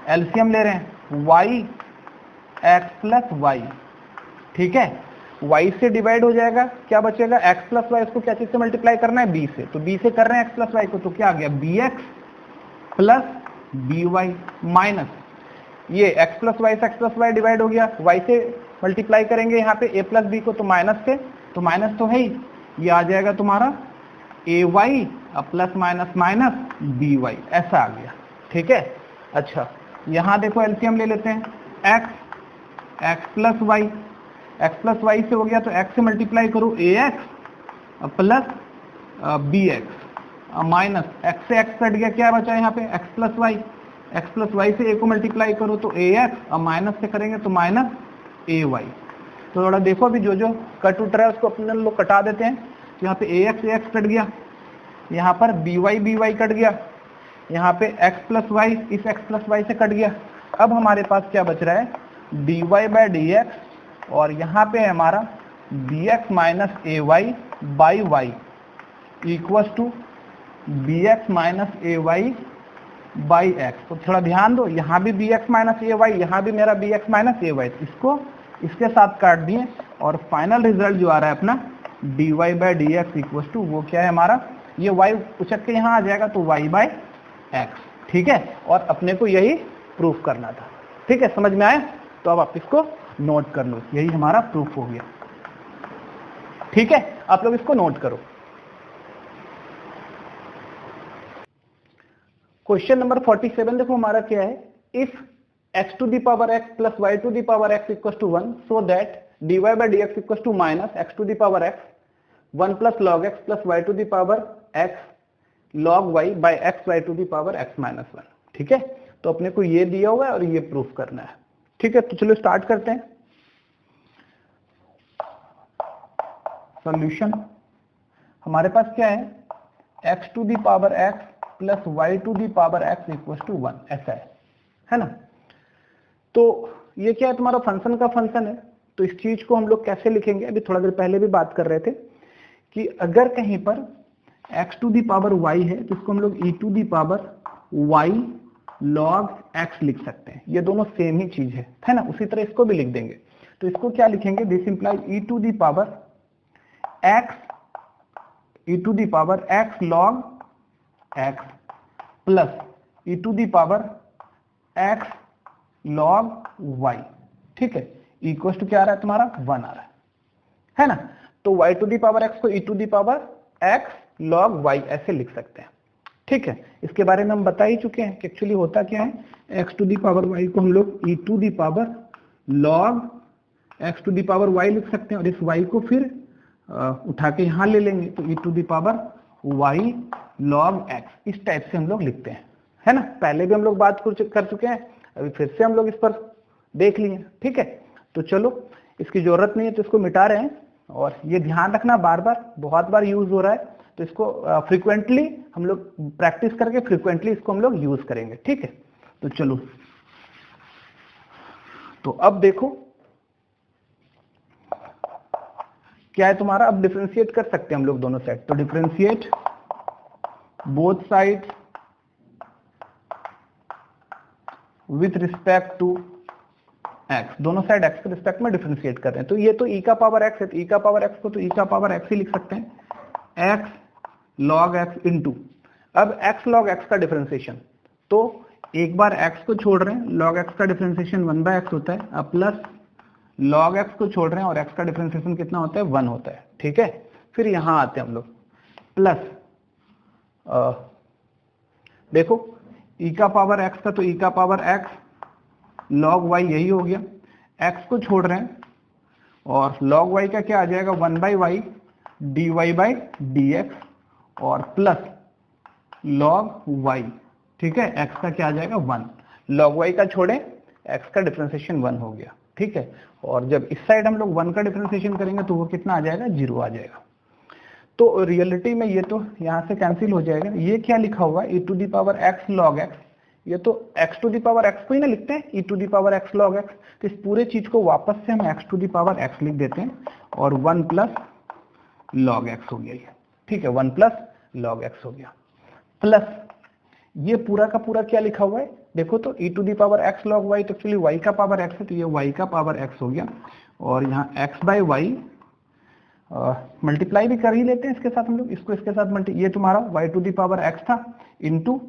एलसीएम ले रहे हैं y एक्स प्लस वाई। ठीक है, y से डिवाइड हो जाएगा, क्या बचेगा x प्लस वाई, इसको क्या चीज से मल्टीप्लाई करना है, b से, तो b से कर रहे हैं x प्लस वाई को, तो क्या आ गया bx प्लस by माइनस ये x प्लस वाई से x प्लस वाई डिवाइड हो गया, y से मल्टीप्लाई करेंगे यहाँ पे a प्लस बी को तो माइनस से, तो माइनस तो है ही, ये आ जाएगा तुम्हारा a y plus minus minus b y, ऐसा आ गया। ठीक है, अच्छा यहाँ देखो एलसीएम ले लेते हैं, x प्लस वाई से हो गया तो x से मल्टीप्लाई करो ax plus b x minus x से x कट गया, क्या बचा यहाँ पे x प्लस वाई से a को मल्टीप्लाई करो तो ax और माइनस से करेंगे तो माइनस ay। तो थोड़ा देखो अभी जो जो कट उठ रहा है उसको अपने लोग कटा देते हैं। तो यहाँ पे ax कट गया, यहाँ पर by कट गया, यहाँ पे x प्लस वाई इस x प्लस वाई से कट गया। अब हमारे पास क्या बच रहा है, dy बाय dx और यहाँ पे हमारा bx minus ay by y equal to bx minus ay by x। तो थोड़ा ध्यान दो, यहाँ भी bx माइनस ay, यहाँ भी मेरा bx माइनस ay, इसको इसके साथ काट दिए और फाइनल रिजल्ट जो आ रहा है अपना dy by dx equal to वो क्या है हमारा, ये y उछक के यहाँ आ जाएगा तो y बाई x। ठीक है, और अपने को यही प्रूफ करना था। ठीक है, समझ में आया? तो अब आप इसको नोट कर लो, यही हमारा प्रूफ हो गया। ठीक है, आप लोग इसको नोट करो। क्वेश्चन नंबर 47 देखो हमारा क्या है, if x to the power x plus y to the power x equal to 1 so that dy by dx equal to minus x to the power x 1 plus log x plus y to the power x log y by x y to the power x minus 1। ठीक है, तो अपने को ये दिया हुआ है और ये प्रूफ करना है। ठीक है, तो चलो स्टार्ट करते हैं। सॉल्यूशन हमारे पास क्या है, x to the power x plus y to the power x equal to 1, ऐसा है ना। तो ये क्या है, तुम्हारा फंक्शन का फंक्शन है। तो इस चीज को हम लोग कैसे लिखेंगे, अभी थोड़ा देर पहले भी बात कर रहे थे कि अगर कहीं पर x to the power y है तो इसको हम लोग e to the power y log x लिख सकते हैं। ये दोनों सेम ही चीज है ना। उसी तरह इसको भी लिख देंगे, तो इसको क्या लिखेंगे, this imply e to the power x log x plus e to the power x log y। ठीक है, इक्वल टू क्या आ रहा है तुम्हारा, 1 आ रहा है ना। तो y to the power x को e to the power x log y ऐसे लिख सकते हैं। ठीक है, इसके बारे में हम बता ही चुके हैं कि एक्चुअली होता क्या है, x to the power y को हम लोग e to the power log x to the power y लिख सकते हैं और इस y को फिर उठा के यहाँ ले लेंगे तो e to the power y log x, इस टाइप से हम लोग लिखते हैं, है ना। पहले भी हम लोग बात कर चुके हैं, अभी फिर से हम लोग इस पर देख लिए। ठीक है, तो चलो इसकी जरूरत नहीं है तो इसको मिटा रहे हैं। और ये ध्यान रखना, बार बार बहुत बार यूज हो रहा है, तो इसको फ्रीक्वेंटली हम लोग प्रैक्टिस करके फ्रीक्वेंटली इसको हम लोग यूज करेंगे। ठीक है, तो चलो, तो अब देखो क्या है तुम्हारा, अब डिफरेंशिएट कर सकते हैं हम लोग दोनों साइड। तो differentiate both side with respect to x, दोनों साइड x के रिस्पेक्ट में डिफरेंशिएट कर रहे हैं। तो ये तो e का पावर x है, तो e का पावर x को तो e का पावर x ही लिख सकते हैं, x log x इंटू, अब x log x का डिफरेंशिएशन, तो एक बार x को छोड़ रहे हैं, log x का डिफरेंशिएशन 1/x होता है, अब प्लस log x को छोड़ रहे हैं और x का डिफरेंशिएशन कितना होता है, 1 होता है। ठीक है, फिर यहां आते हैं हम लोग, प्लस देखो e का पावर x का तो e का पावर x log y यही हो गया, x को छोड़ रहे हैं और log y का क्या आ जाएगा, 1/y dy बाई dx और प्लस log y। ठीक है, x का क्या आ जाएगा, 1, log y का छोड़े x का डिफरेंशिएशन 1 हो गया। ठीक है, और जब इस साइड हम लोग 1 का डिफरेंशिएशन करेंगे तो वो कितना आ जाएगा, 0 आ जाएगा। तो रियलिटी में ये तो यहाँ से कैंसिल हो जाएगा। ये क्या लिखा हुआ है, e to the power x log x, ये तो x to the power x को ही ना लिखते हैं, e to the power x log x। तो इस पूरे चीज को वापस से हम x to the power x लिख देते हैं और 1 प्लस log x हो गया ये। ठीक है, 1 प्लस log x हो गया, प्लस ये पूरा का पूरा क्या लिखा हुआ है, देखो तो e to the power x log y, तो एक्चुअली y का पावर x है तो ये y का पावर x हो गया, और यहाँ x बाई वाई मल्टीप्लाई भी कर ही लेते हैं इसके साथ हम लोग, इसको इसके साथ ये तुम्हारा y to the power x था into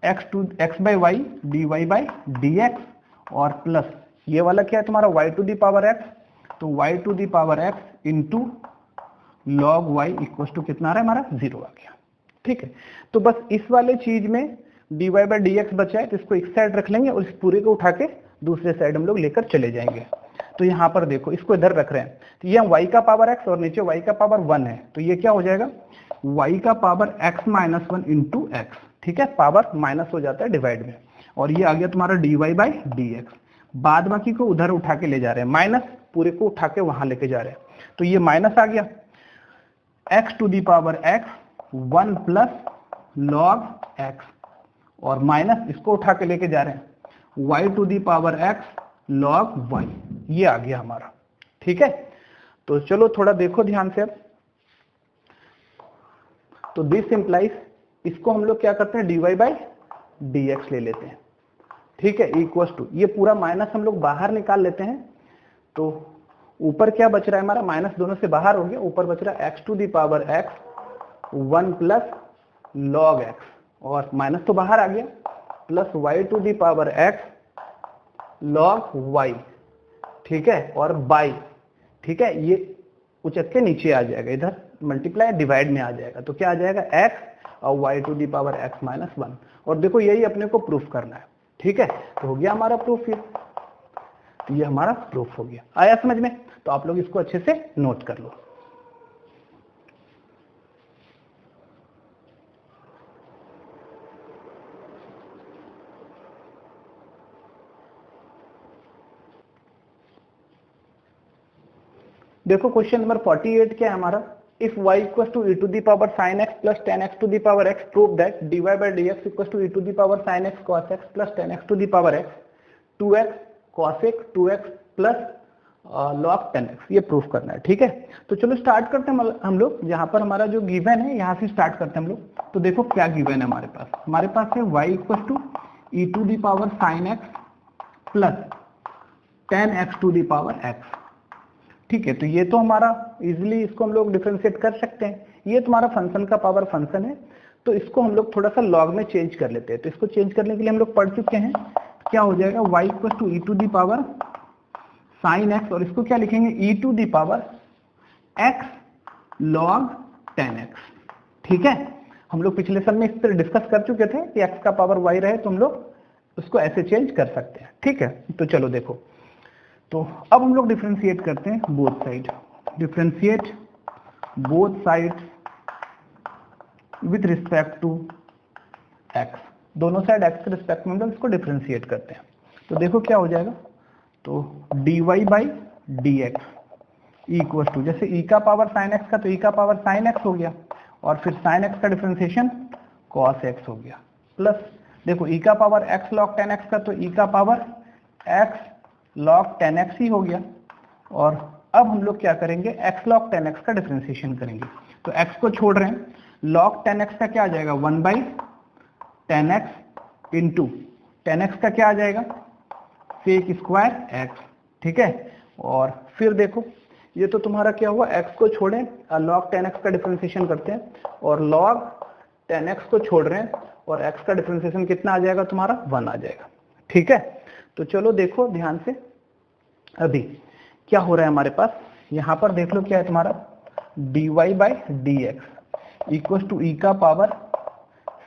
x by y dy by dx और प्लस ये वाला क्या है तुम्हारा y to the power x, तो y to the power x into log y equal to कितना आ रहा है हमारा 0 आ गया। ठीक है, तो बस इस वाले चीज में dy बाई डी एक्स बचा है, तो इसको एक साइड रख लेंगे और इस पूरे को उठा के दूसरे साइड हम लोग लेकर चले जाएंगे। तो यहाँ पर देखो इसको इधर रख रहे हैं, तो ये y का पावर x और नीचे y का पावर 1 है, तो ये क्या हो जाएगा y का power x minus 1 into x. ठीक है, पावर माइनस हो जाता है डिवाइड में, और ये आ गया तुम्हारा dy बाई डी एक्स। बाद बाकी को उधर उठा के ले जा रहे हैं, माइनस पूरे को उठा के वहां लेके जा रहे हैं, तो ये माइनस आ गया x to the power x 1 plus log x, और माइनस इसको उठा के लेके जा रहे हैं y to the power x log y, ये आ गया हमारा। ठीक है, तो चलो थोड़ा देखो ध्यान से अब। तो दिस इंप्लाइज, इसको हम लोग क्या करते हैं dy बाई डी एक्स ले लेते हैं। ठीक है, इक्वल टू ये पूरा माइनस हम लोग बाहर निकाल लेते हैं, तो ऊपर क्या बच रहा है हमारा, माइनस दोनों से बाहर हो गया, ऊपर बच रहा है x to the power x 1 plus log x, और माइनस तो बाहर आ गया, plus y to the power x log y। ठीक है, और बाई, ठीक है, ये उचक के नीचे आ जाएगा, इधर मल्टीप्लाई डिवाइड में आ जाएगा, तो क्या आ जाएगा x और y to the power x minus 1। और देखो यही अपने को प्रूफ करना है। ठीक है, तो हो गया हमारा प्रूफ, ये हमारा प्रूफ हो गया। आया समझ में? तो आप लोग इसको अच्छे से नोट कर लो। देखो क्वेश्चन नंबर 48 क्या है हमारा, if y equal to e to the power sine x plus ten x to the power x, prove that dy by d x equal to e to the power sine x cos x plus ten x to the power x 2x cos x 2x plus log 10x, ये proof करना है। ठीक है, तो चलो start करते हैं हम लोग, यहाँ पर हमारा जो गिवन है यहाँ से स्टार्ट करते हैं हम लोग। तो देखो क्या गिवन है हमारे पास है y equal to e to the power sine x plus ten x to the power x. ठीक है, तो ये तो हमारा इजीली इसको हम लोग डिफरेंशिएट कर सकते हैं, ये तुम्हारा फंक्शन का पावर फंक्शन है, तो इसको हम लोग थोड़ा सा लॉग में चेंज कर लेते हैं। तो इसको चेंज करने के लिए हम लोग पढ़ चुके हैं, क्या हो जाएगा y equal to e to the power sine x, और इसको क्या लिखेंगे e to the power x log 10x। ठीक है, हम लोग पिछले सब में इस पर डिस्कस कर चुके थे कि x का पावर y रहे तो हम लोग उसको ऐसे चेंज कर सकते हैं। ठीक है, तो चलो देखो, तो अब हम लोग डिफरेंशिएट करते हैं both side, differentiate both side with respect to x, दोनों साइड x के रिस्पेक्ट में हम लोग इसको डिफरेंशिएट करते हैं। तो देखो क्या हो जाएगा, तो dy by d x equal to, जैसे e का पावर साइन x का, तो e का पावर साइन x हो गया, और फिर साइन x का डिफरेंशिएशन cos x हो गया, प्लस देखो e का पावर x log 10x का, तो e का पावर x log 10x ही हो गया, और अब हम लोग क्या करेंगे x log 10x का डिफरेंशिएशन करेंगे। तो x को छोड़ रहे हैं, log 10x का क्या आ जाएगा 1 बाई 10x इंटू 10x का क्या आ जाएगा सेक स्क्वायर x। ठीक है, और फिर देखो ये तो तुम्हारा क्या हुआ, x को छोड़ें log 10x का डिफरेंशिएशन करते हैं, और log 10x को छोड़ रहे हैं, और x का डिफरेंशिएशन कितना आ जाएगा तुम्हारा 1 आ जाएगा। ठीक है, तो चलो देखो ध्यान से, अभी क्या हो रहा है हमारे पास, यहाँ पर देख लो क्या है तुम्हारा dy by d x equal to e का power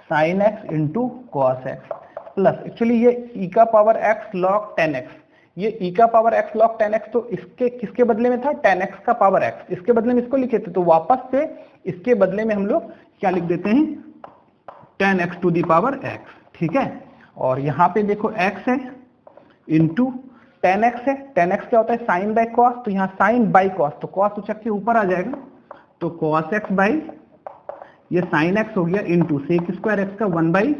sine x into cos x, plus actually ये ई का पावर एक्स लॉग 10x, ये ई का पावर एक्स लॉग 10x, तो इसके किसके बदले में था 10x का पावर x, इसके बदले में इसको लिखे थे, तो वापस से इसके बदले में हम लोग क्या लिख देते हैं 10x to the power x। ठीक है, और यहाँ पे देखो x है इंटू 10x है, 10x क्या होता है साइन बाई कॉस, तो यहाँ साइन बाई कॉस, तो कॉस उचक के ऊपर आ जाएगा, तो कॉस एक्स बाई ये साइन एक्स हो गया इंटू सेक स्क्वायर एक्स का 1 बाई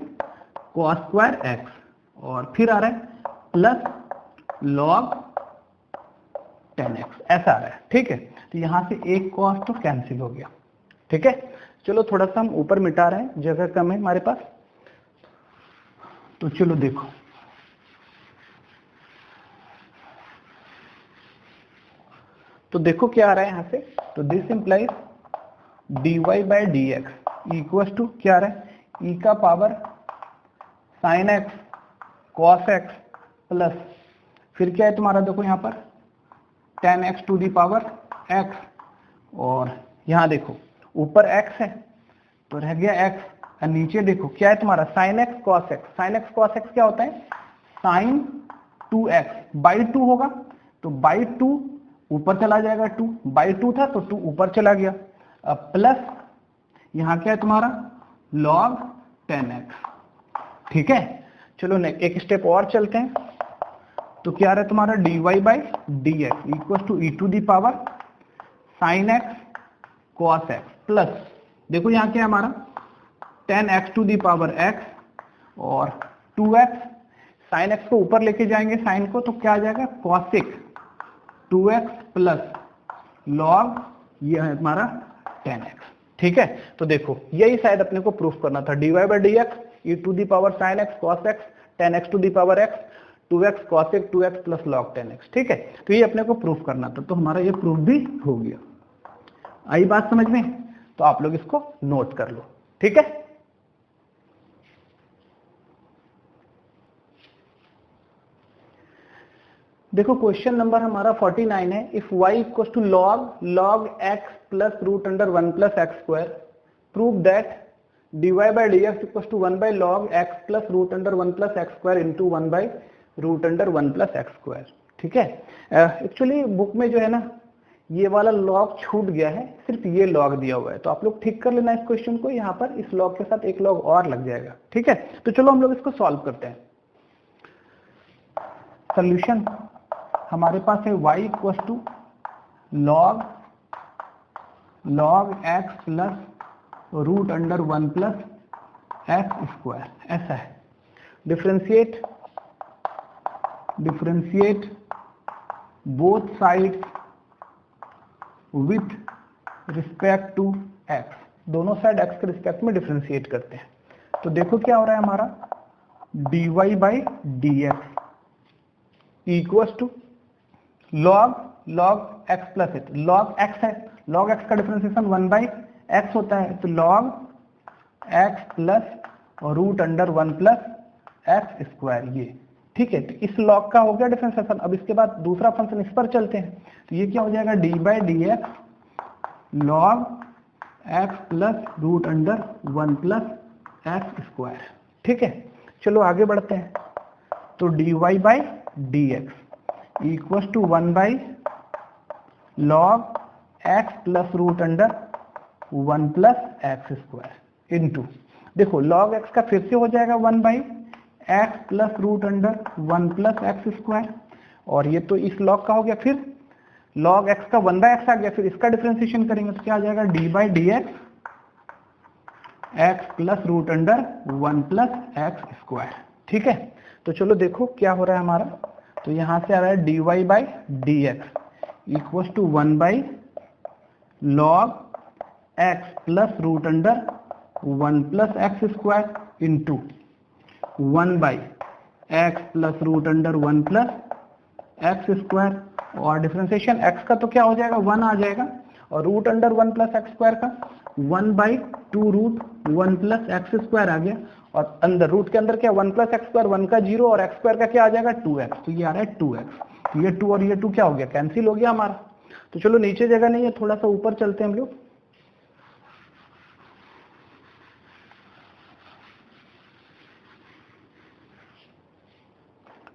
कॉस स्क्वायर एक्स, और फिर आ रहा है प्लस लॉग 10x, ऐसा आ रहा है। ठीक है, तो यहाँ से एक कॉस तो कैंसिल हो गया। ठीक है, चलो थोड़ा सा हम ऊपर मिटा रहे हैं, जगह कम है हमारे पास, तो चलो देखो, तो देखो क्या आ रहा है यहाँ से, तो this implies dy by d x equal to क्या आ रहा है e का power sine x cos x plus फिर क्या है तुम्हारा, देखो यहाँ पर tan x to the power x, और यहाँ देखो ऊपर x है तो रह गया x, और नीचे देखो क्या है तुम्हारा sin x cos x। sin x cos x क्या होता है, sin 2x बाई 2 होगा, तो बाई 2 ऊपर चला जाएगा, 2 बाई 2 था तो 2 ऊपर चला गया, अब प्लस यहाँ क्या है तुम्हारा log 10x। ठीक है, चलो एक स्टेप और चलते हैं, तो क्या रहा तुम्हारा dy by d x equal to e to the power sine x cos x, plus देखो यहाँ क्या है हमारा tan x to the power x और 2x, साइन x को ऊपर लेके जाएंगे साइन को, तो क्या आ जाएगा कॉसिक 2x प्लस लॉग ये है हमारा 10x। ठीक है, तो देखो यही शायद अपने को प्रूफ करना था, dy by d x e to the power sine x cos x tan x to the power x 2x cosec 2x plus log 10x। ठीक है, तो ये अपने को प्रूफ करना था, तो हमारा ये प्रूफ भी हो गया। आई बात समझ में, तो आप लोग इसको नोट कर लो। ठीक है, देखो क्वेश्चन नंबर हमारा 49 है, if y equal to log x plus root under 1 plus x square, prove that dy by d x equal to 1 by log x plus root under 1 plus x square into 1 by root under 1 plus x square. ठीक है, actually book में जो है ना ये वाला log छूट गया है, सिर्फ ये लॉग दिया हुआ है, तो आप लोग ठीक कर लेना इस क्वेश्चन को, यहाँ पर इस लॉग के साथ एक लॉग और लग जाएगा। ठीक है, तो चलो हम लोग इसको सॉल्व करते हैं। सोल्यूशन हमारे पास है y equal to log x plus root under 1 plus x square, ऐसा है। Differentiate both sides with respect to x, दोनों साइड x के रिस्पेक्ट में डिफरेंशिएट करते हैं। तो देखो क्या हो रहा है हमारा dy by d x equal to log x plus है, log x है, log x का डिफरेंशिएशन 1 बाई x होता है, तो log x plus root under 1 plus x square ये। ठीक है, तो इस लॉग का हो गया डिफरेंशिएशन। अब इसके बाद दूसरा फंक्शन इस पर चलते हैं, तो ये क्या हो जाएगा d by d x log x plus root under 1 plus x square. ठीक है, चलो आगे बढ़ते हैं, तो d y by d x equal to 1 by log x plus root under 1 plus x square into, देखो लॉग एक्स का फिर से हो जाएगा 1 by x plus root under 1 plus x square, और ये तो इस लॉग का हो गया, फिर लॉग एक्स का 1 बाई एक्स आ गया, फिर इसका डिफरेंशिएशन करेंगे तो क्या आ जाएगा d by d x x plus root under 1 plus x square. ठीक है, तो चलो देखो क्या हो रहा है हमारा, तो यहां से आ रहा है d y by d x equal to 1 by log x plus root under 1 plus x square into 1 by x plus root under 1 plus x square, और डिफरेंशिएशन x का तो क्या हो जाएगा 1 आ जाएगा, और root under 1 plus x square का 1 by 2 root 1 plus x square आ गया, और अंदर रूट के अंदर क्या 1 प्लस एक्स स्क्वायर 1 का 0 और एक्स स्क्वायर का क्या आ जाएगा 2x, तो ये आ रहा है 2x, ये 2 और ये 2 क्या हो गया कैंसिल हो गया हमारा। तो चलो नीचे जगह नहीं है, थोड़ा सा ऊपर चलते हैं हम लोग,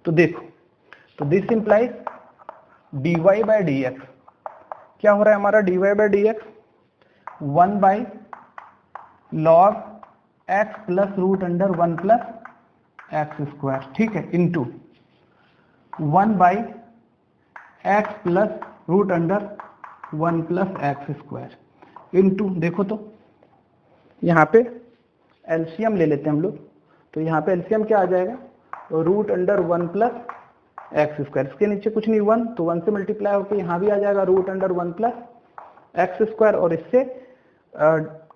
तो देखो, तो this implies dy by d x, क्या हो रहा है हमारा dy by d x 1 by log x plus root under 1 plus x square. ठीक है, into 1 by x plus root under 1 plus x square into, देखो तो यहाँ पे एलसीएम ले लेते हैं हम लोग, तो यहाँ पे एलसीएम क्या आ जाएगा root under 1 plus x square, इसके नीचे कुछ नहीं 1, तो 1 से मल्टीप्लाई होकर यहाँ भी आ जाएगा root under 1 plus x square, और इससे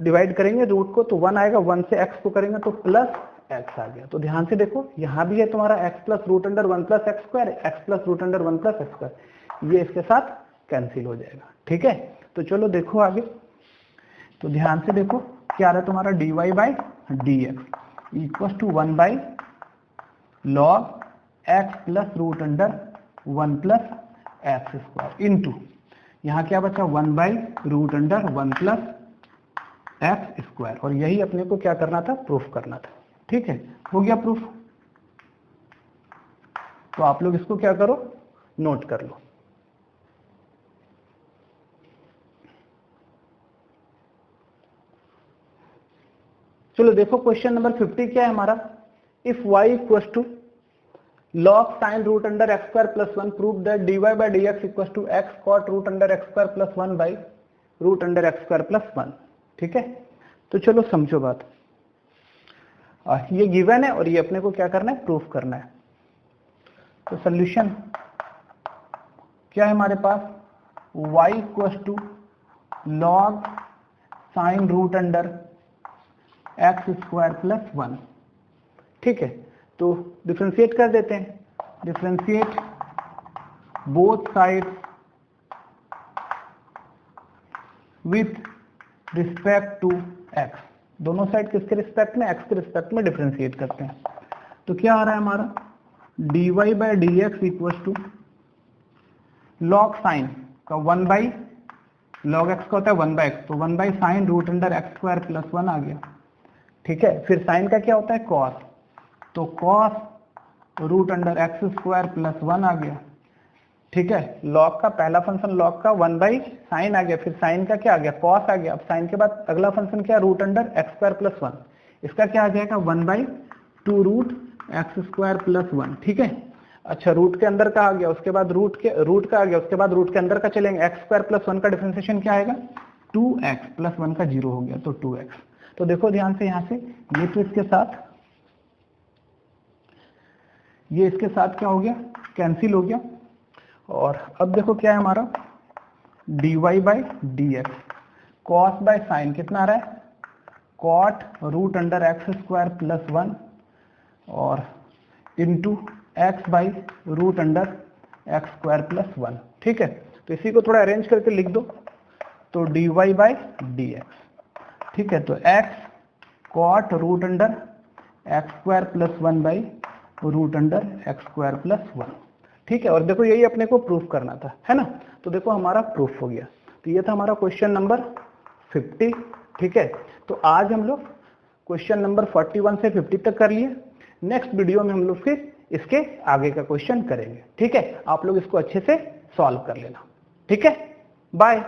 डिवाइड करेंगे रूट को तो 1 आएगा, 1 से x को करेंगे तो प्लस x आ गया। तो ध्यान से देखो यहाँ भी है तुम्हारा x plus root under 1 plus x square, x plus root under 1 plus x square, ये इसके साथ कैंसिल हो जाएगा। ठीक है, तो चलो देखो आगे, तो ध्यान से देखो क्या आ रहा है तुम्हारा d y by d x equal to 1 by log x plus root under 1 plus x square into यहाँ क्या बचा 1/√1 प्लस एक्स स्क्वायर, और यही अपने को क्या करना था, प्रूफ करना था। ठीक है, हो गया प्रूफ। तो आप लोग इसको क्या करो, नोट कर लो। चलो देखो क्वेश्चन नंबर 50 क्या है हमारा, if y equal to log sin root under x square plus 1 prove that dy by d x equal to x cot root under x square plus 1 by root under x square plus 1। ठीक है, तो चलो समझो बात। ये given है और ये अपने को क्या करना है, प्रूफ करना है। तो सोल्यूशन क्या है हमारे पास, y equal to log sine root under x square plus 1। ठीक है, तो डिफरेंशिएट कर देते हैं, differentiate both sides with respect to x. दोनों साइड किसके रिस्पेक्ट में, एक्स के रिस्पेक्ट में डिफरेंशिएट करते हैं। तो क्या आ रहा है हमारा, dy by d x equal to log sine का 1 बाई लॉग एक्स का होता है 1 बाई एक्स, तो 1 by sine root under x square plus 1 आ गया। ठीक है, फिर साइन का क्या होता है, कॉस, तो cos root under x square plus 1 आ गया। ठीक है, लॉग का पहला फंक्शन लॉग का 1 बाई साइन आ गया, फिर साइन का क्या आ गया, कॉस आ गया। अब साइन के बाद अगला फंक्शन क्या, root under x square plus 1, इसका क्या आ जाएगा 1/2 रूट एक्स स्क्वायर प्लस 1। ठीक है, अच्छा रूट के अंदर का आ गया, उसके बाद रूट का आ गया, उसके बाद रूट के अंदर का चलेंगे, एक्स स्क्वायर प्लस 1 का डिफरेंशिएशन क्या आएगा, 2x प्लस 1 का 0 हो गया, तो 2x। तो देखो ध्यान से यहाँ से ये तो इसके साथ ये इसके साथ क्या हो गया, कैंसिल हो गया। और अब देखो क्या है हमारा, dy by d x, cos by sine कितना आ रहा है, cot root under x square plus 1 और into x by root under x square plus 1। ठीक है, तो इसी को थोड़ा अरेंज करके लिख दो, तो dy बाई डी एक्स। ठीक है, तो x cot root under x square plus 1 by root under x square plus 1। ठीक है, और देखो यही अपने को प्रूफ करना था, है ना। तो देखो हमारा प्रूफ हो गया। तो ये था हमारा क्वेश्चन नंबर 50। ठीक है, तो आज हम लोग क्वेश्चन नंबर 41 से 50 तक कर लिए। नेक्स्ट वीडियो में हम लोग फिर इसके आगे का क्वेश्चन करेंगे। ठीक है, आप लोग इसको अच्छे से सॉल्व कर लेना। ठीक है, बाय।